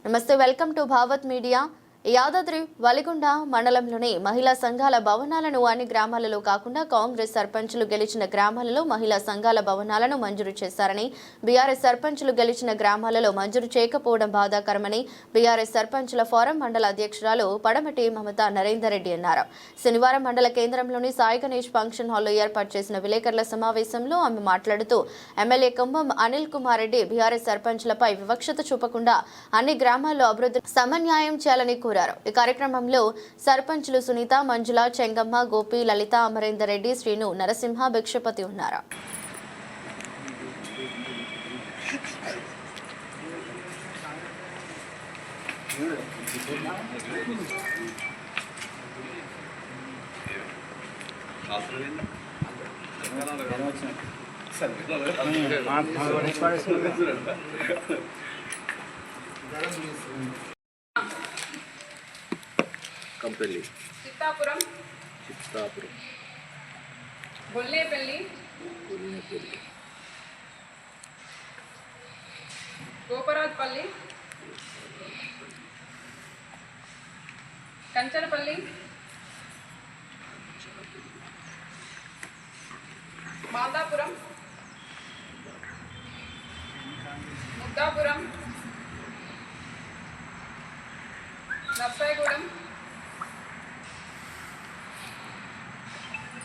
నమస్తే, welcome to Bhavat media. Yadadri Valigonda మండలంలోని మహిళా సంఘాల భవనాలను అన్ని గ్రామాలలో కాకుండా కాంగ్రెస్ సర్పంచులు గెలిచిన గ్రామాలలో మహిళా సంఘాల భవనాలను మంజూరు చేశారని, బీఆర్ఎస్ సర్పంచులు గెలిచిన గ్రామాలలో మంజూరు చేయకపోవడం బాధాకరమని బీఆర్ఎస్ సర్పంచుల ఫోరం మండల అధ్యక్షురాలు పడమటి మమతా నరేందర్ రెడ్డి అన్నారు. శనివారం మండల కేంద్రంలోని సాయి గణేష్ ఫంక్షన్ హాల్లో ఏర్పాటు చేసిన విలేకరుల సమావేశంలో ఆమె మాట్లాడుతూ ఎమ్మెల్యే కుంభం అనిల్ కుమార్ రెడ్డి బీఆర్ఎస్ సర్పంచులపై వివక్షత చూపకుండా అన్ని గ్రామాల్లో అభివృద్ధి సమన్యాయం చేయాలని కోరారు. ఈ కార్యక్రమంలో సర్పంచులు సునీత, మంజుల, చెంగమ్మ, గోపి, లలిత, అమరేందర్ రెడ్డి, శ్రీను, నరసింహ, భిక్షపతి ఉన్నారు. కంపెనీ చిత్తాపురం గొల్లేపల్లి గోపరాజ్పల్లి కంచనపల్లి మాదాపురం ముద్దాపురం నర్సాయిగూడెం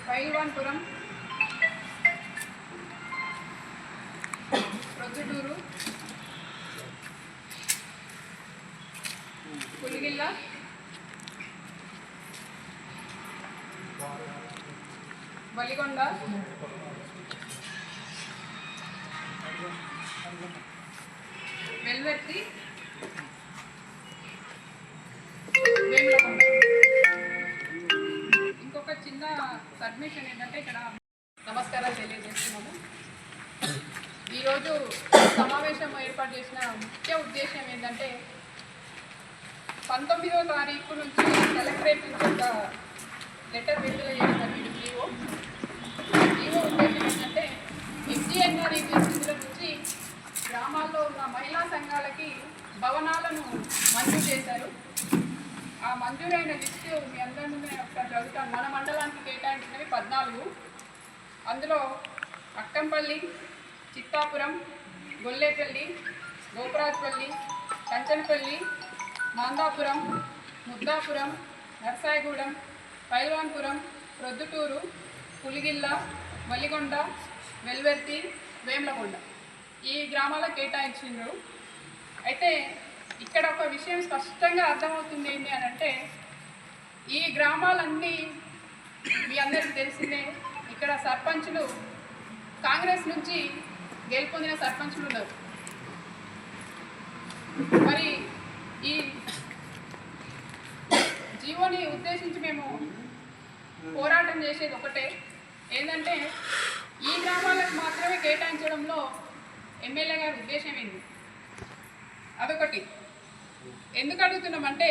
పైల్వాన్పురం ప్రొద్దుటూరు పులిగిల్ల వలిగొండ వెల్వెర్తి వేములకొండ. ఇంకొక చిన్న సబ్మిషన్ ఏంటంటే ఇక్కడ నమస్కారాలు తెలియజేస్తున్నాము. ఈరోజు సమావేశం ఏర్పాటు చేసిన ముఖ్య ఉద్దేశం ఏంటంటే 19వ తారీఖు నుంచి కలెక్టరేట్ నుంచి ఒక లెటర్ విడుదల చేస్తారు ఈఓ ఉద్దేశం ఏంటంటే ఎస్జీఎన్ఆర్ నిధుల నుంచి గ్రామాల్లో ఉన్న మహిళా సంఘాలకి భవనాలను మంజూరు చేశారు. ఆ మంజూరైన లిస్టు మీ అందరి ముందు నేను ఒకసారి చదువుతాను. మన మండలానికి కేటాయించినవి 14. అందులో అక్కంపల్లి, చిత్తాపురం, గొల్లేపల్లి, గోపరాజ్పల్లి, కంచనపల్లి, మాందాపురం, ముద్దాపురం, నర్సాయిగూడెం, పైల్వాన్పురం, ప్రొద్దుటూరు, పులిగిల్ల, వలిగొండ, వెల్వెర్తి, వేములకొండ ఈ గ్రామాలకు కేటాయించిండ్రు. అయితే ఇక్కడ ఒక విషయం స్పష్టంగా అర్థమవుతుంది ఏంటి అని అంటే, ఈ గ్రామాలన్నీ మీ అందరికీ తెలిసిందే. ఇక్కడ సర్పంచులు కాంగ్రెస్ నుంచి గెలుపొందిన సర్పంచులు ఉన్నారు. మరి ఈ జీవోని ఉద్దేశించి మేము పోరాటం చేసేది ఒకటే, ఏంటంటే ఈ గ్రామాలకు మాత్రమే కేటాయించడంలో ఎమ్మెల్యే గారి ఉద్దేశం ఏంటి? అదొకటి. ఎందుకు అడుగుతున్నామంటే,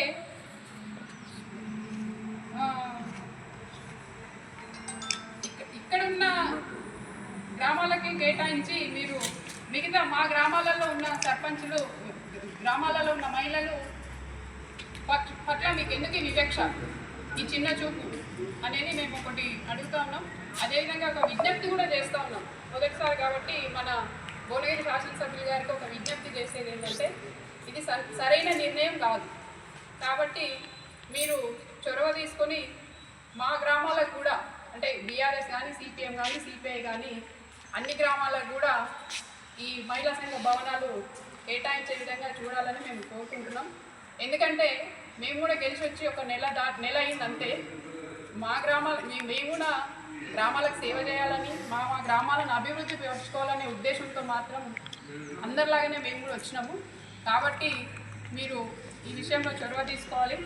ఇక్కడున్న గ్రామాలకి కేటాయించి మీరు మిగతా మా గ్రామాలలో ఉన్న సర్పంచులు, గ్రామాలలో ఉన్న మహిళలు పట్ల మీకు ఎందుకు ఈ వివక్ష, ఈ చిన్న చూపు అనేది మేము ఒకటి అడుగుతూ ఉన్నాం. అదేవిధంగా ఒక విజ్ఞప్తి కూడా చేస్తూ ఉన్నాం. మొదటిసారి కాబట్టి మన భువనగిరి శాసనసభ్యులు గారికి ఒక విజ్ఞప్తి చేసేది ఏంటంటే, ఇది సరైన నిర్ణయం కాదు. కాబట్టి మీరు చొరవ తీసుకొని మా గ్రామాలకు కూడా, అంటే బీఆర్ఎస్ కానీ, సిపిఎం కానీ, సిపిఐ కానీ అన్ని గ్రామాలకు కూడా ఈ మహిళా సంఘ భవనాలు కేటాయించే విధంగా చూడాలని మేము కోరుకుంటున్నాం. ఎందుకంటే మేము కూడా గెలిచి వచ్చి ఒక నెల అయిందంటే మా గ్రామాల మేము కూడా గ్రామాలకు సేవ చేయాలని, మా గ్రామాలను అభివృద్ధి పరచుకోవాలనే ఉద్దేశంతో మాత్రం అందరిలాగానే మేము కూడా వచ్చినాము. కాబట్టి మీరు ఈ విషయంలో చొరవ తీసుకోవాలి.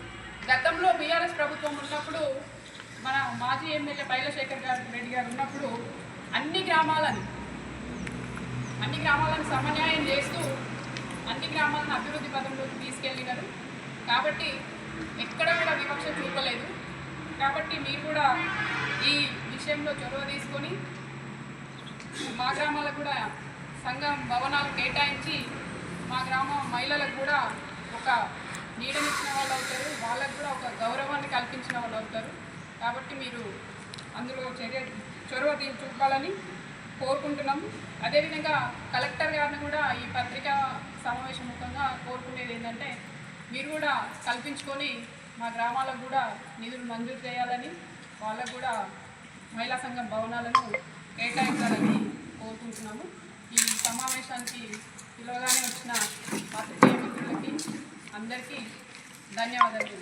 గతంలో బీఆర్ఎస్ ప్రభుత్వం ఉన్నప్పుడు మన మాజీ ఎమ్మెల్యే పైలశేఖర్ రెడ్డి గారు ఉన్నప్పుడు అన్ని గ్రామాలను సమన్యాయం చేస్తూ అన్ని గ్రామాలను అభివృద్ధి పథంలోకి తీసుకెళ్ళినారు. కాబట్టి ఎక్కడ కూడా వివక్ష చూపలేదు. కాబట్టి మీరు కూడా ఈ విషయంలో చొరవ తీసుకొని మా గ్రామాలకు కూడా సంఘం భవనాలు కేటాయించి మా గ్రామ మహిళలకు కూడా ఒక ఒక నీడనిచ్చిన వాళ్ళు అవుతారు, వాళ్ళకు కూడా ఒక గౌరవాన్ని కల్పించిన వాళ్ళు అవుతారు. కాబట్టి మీరు అందులో చొరవ చూపాలని కోరుకుంటున్నాము. అదేవిధంగా కలెక్టర్ గారిని కూడా ఈ పత్రికా సమావేశం ముఖంగా కోరుకునేది ఏంటంటే మీరు కూడా కల్పించుకొని మా గ్రామాలకు కూడా నిధులు మంజూరు చేయాలని, వాళ్ళకు కూడా మహిళా సంఘం భవనాలను కేటాయించాలని కోరుకుంటున్నాము. ఈ సమావేశానికి పిలవగానే వచ్చిన పత్రికా మిత్రులకి అందరికీ ధన్యవాదాలు.